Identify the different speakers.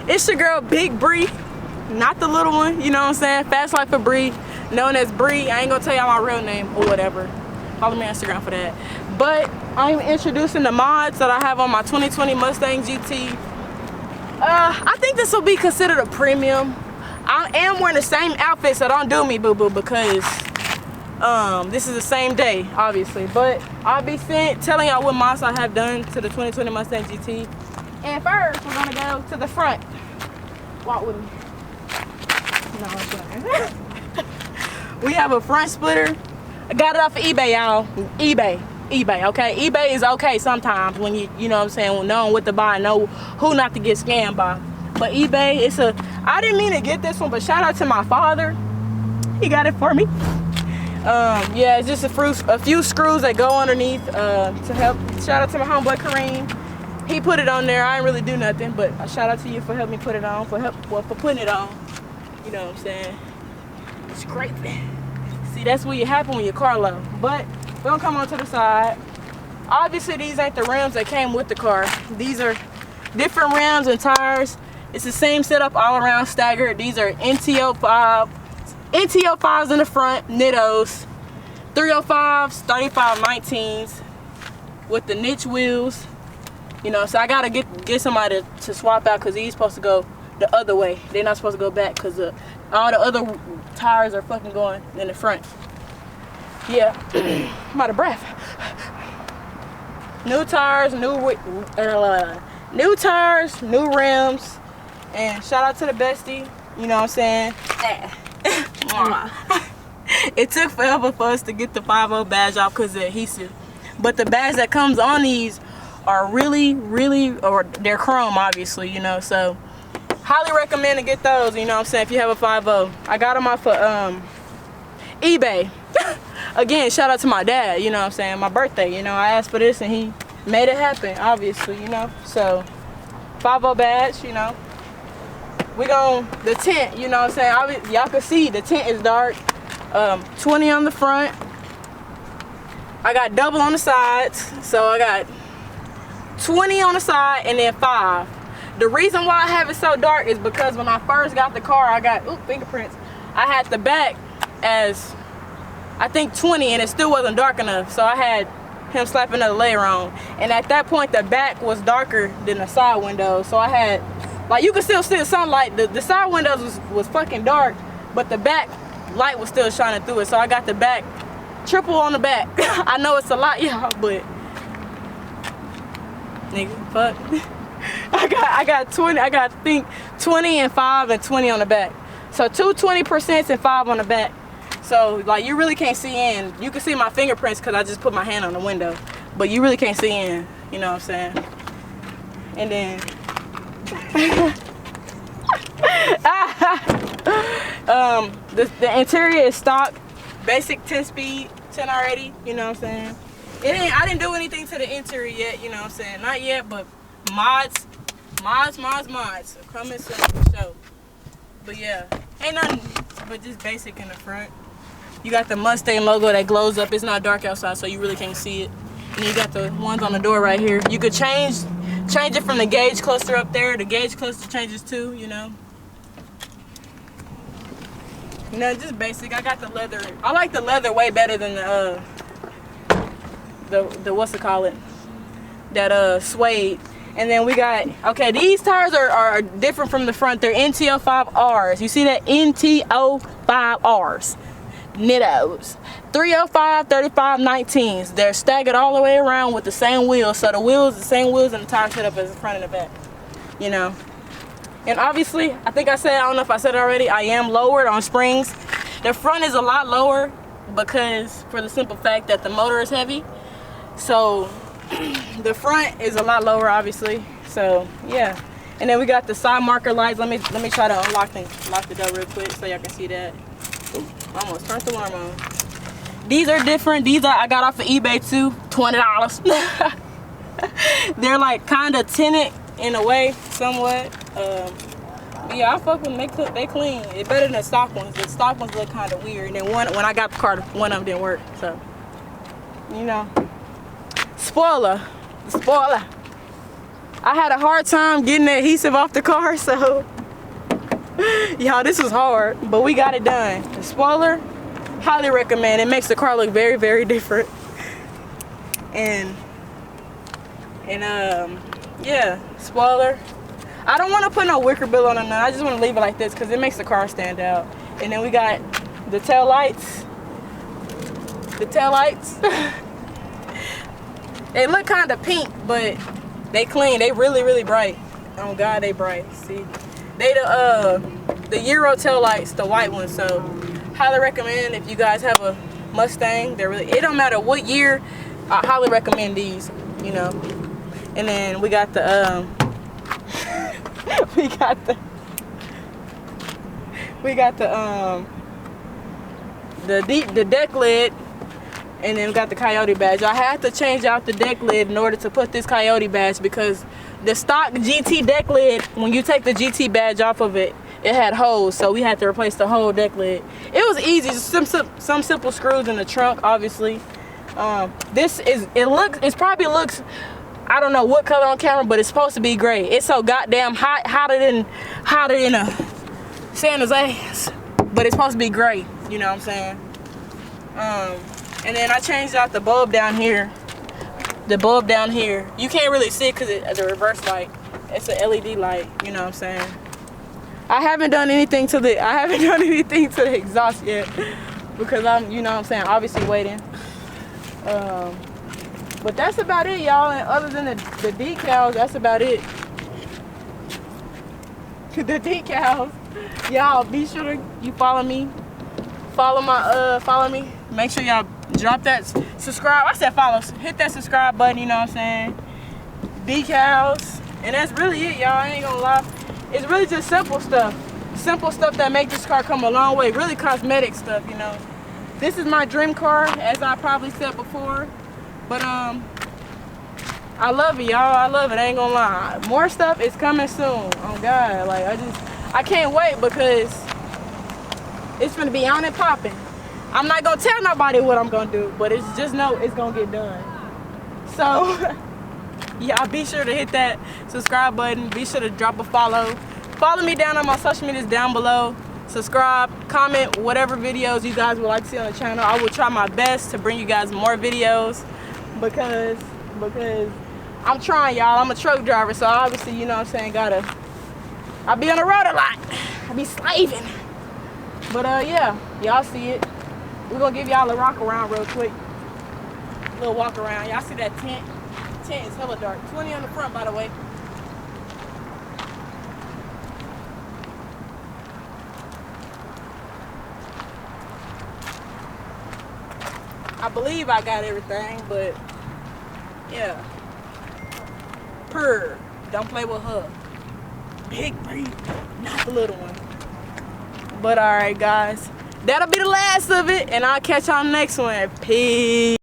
Speaker 1: It's your girl, Big Bree, not the little one, you know what I'm saying? Fast Life for Bree, known as Bree. I ain't gonna tell y'all my real name or whatever. Follow me on Instagram for that. But I'm introducing the mods that I have on my 2020 Mustang GT. I think this will be considered a premium. I am wearing the same outfit, so don't do me, boo-boo, because this is the same day, obviously. But I'll be telling y'all what mods I have done to the 2020 Mustang GT. And first, we're gonna go to the front. Walk with me. No, I'm sorry. We have a front splitter. I got it off of eBay, y'all. eBay, okay? eBay is okay sometimes when you know what I'm saying, knowing what to buy, know who not to get scammed by. But eBay, I didn't mean to get this one, but shout out to my father. He got it for me. Yeah, it's just a few screws that go underneath to help. Shout out to my homeboy Kareem. He put it on there. I didn't really do nothing, but a shout out to you for helping me put it on, for putting it on. You know what I'm saying? It's great. See, that's what happen when your car low. But we're gonna come on to the side. Obviously, these ain't the rims that came with the car. These are different rims and tires. It's the same setup all around staggered. These are NT05s in the front, Nittos, 305s, 3519s with the niche wheels. You know, so I gotta get somebody to swap out because these supposed to go the other way. They're not supposed to go back because all the other tires are fucking going in the front. Yeah, I'm out of breath. New tires, new rims, and shout out to the bestie. You know what I'm saying? It took forever for us to get the 5.0 badge off because of the adhesive, but the badge that comes on these are really, or they're chrome, obviously, you know, so highly recommend to get those, you know what I'm saying, if you have a 5.0. I got them off of eBay. Again, shout out to my dad, you know what I'm saying, my birthday, you know, I asked for this and he made it happen, obviously, you know, so 5.0 badge, you know. The tint, you know what I'm saying, y'all can see the tint is dark. 20 on the front. I got double on the sides, so I got 20 on the side and then 5. The reason why I have it so dark is because when I first got the car, I got fingerprints. I had the back as I think 20 and it still wasn't dark enough, so I had him slap another layer on, and at that point the back was darker than the side windows, so I had, like, you could still see the sunlight. The side windows was fucking dark, but the back light was still shining through it, so I got the back triple on the back. I know it's a lot, y'all, but nigga, fuck. I got 20. I got, I think, 20 and 5 and 20 on the back. So 2 20% and 5 on the back. So like you really can't see in. You can see my fingerprints because I just put my hand on the window, but you really can't see in. You know what I'm saying? And then the interior is stock, basic 10-speed, 10R80. You know what I'm saying? I didn't do anything to the interior yet, you know what I'm saying? Not yet, but mods coming soon for sure. But yeah, ain't nothing but just basic in the front. You got the Mustang logo that glows up. It's not dark outside, so you really can't see it. And you got the ones on the door right here. You could change it from the gauge cluster up there. The gauge cluster changes too, you know. You know, just basic. I got the leather. I like the leather way better than the what's it call it? That suede. And then we got, okay, these tires are different from the front. They're NT05Rs. You see that? NT05Rs. Nittos. 305, 35, 19s. They're staggered all the way around with the same wheels. So the same wheels and the tire setup as the front and the back. You know. And obviously, I think I don't know if I said it already, I am lowered on springs. The front is a lot lower because, for the simple fact that the motor is heavy. So the front is a lot lower, obviously. So yeah, and then we got the side marker lights. Let me try to lock the door real quick so y'all can see that. Ooh, almost turned the alarm on. These are different. These I got off of eBay too, $20. They're like kind of tinted in a way, somewhat. But yeah, I fuck with them. They clean. It's better than the stock ones. The stock ones look kind of weird. And then when I got the car, one of them didn't work. So you know. Spoiler. I had a hard time getting the adhesive off the car, so y'all, this was hard, but we got it done. The spoiler, highly recommend. It makes the car look very, very different. And yeah, spoiler. I don't want to put no wicker bill on it. I just want to leave it like this because it makes the car stand out. And then we got the tail lights. The tail lights. They look kind of pink, but they clean. They really, really bright. Oh God, they bright. See, they the Euro tail lights, the white ones. So highly recommend if you guys have a Mustang. They're really. It don't matter what year. I highly recommend these. You know. And then we got the we got the deck lid, and then we got the Coyote badge. I had to change out the deck lid in order to put this Coyote badge because the stock GT deck lid, when you take the GT badge off of it, it had holes, so we had to replace the whole deck lid. It was easy, just some simple screws in the trunk, obviously. It probably looks, I don't know what color on camera, but it's supposed to be gray. It's so goddamn hot, hotter than a Santa's ass, but it's supposed to be gray. You know what I'm saying? And then I changed out the bulb down here. The bulb down here, you can't really see it because it's a reverse light. It's an LED light. You know what I'm saying? I haven't done anything to the exhaust yet because I'm, you know what I'm saying, obviously waiting. But that's about it, y'all. And other than the decals, that's about it. The decals, y'all. Be sure to you follow me. Follow me. Make sure y'all drop that subscribe. I said follow. Hit that subscribe button. You know what I'm saying? Decals, and that's really it, y'all. I ain't gonna lie. It's really just simple stuff that make this car come a long way. Really cosmetic stuff, you know. This is my dream car, as I probably said before. But I love it, y'all. I love it. I ain't gonna lie. More stuff is coming soon. Oh God, like I can't wait because it's gonna be on and popping. I'm not gonna tell nobody what I'm gonna do, but it's just know it's gonna get done. So y'all be sure to hit that subscribe button. Be sure to drop a follow. Follow me down on my social medias down below. Subscribe, comment whatever videos you guys would like to see on the channel. I will try my best to bring you guys more videos because I'm trying, y'all. I'm a truck driver, so obviously, you know what I'm saying, I be on the road a lot. I be slaving. But yeah, y'all see it. We're gonna give y'all a rock around real quick. A little walk around. Y'all see that tent? Tent is hella dark. 20 on the front, by the way. I believe I got everything, but yeah. Purr. Don't play with her. Big breed, not the little one. But alright, guys. That'll be the last of it, and I'll catch y'all next one. Peace.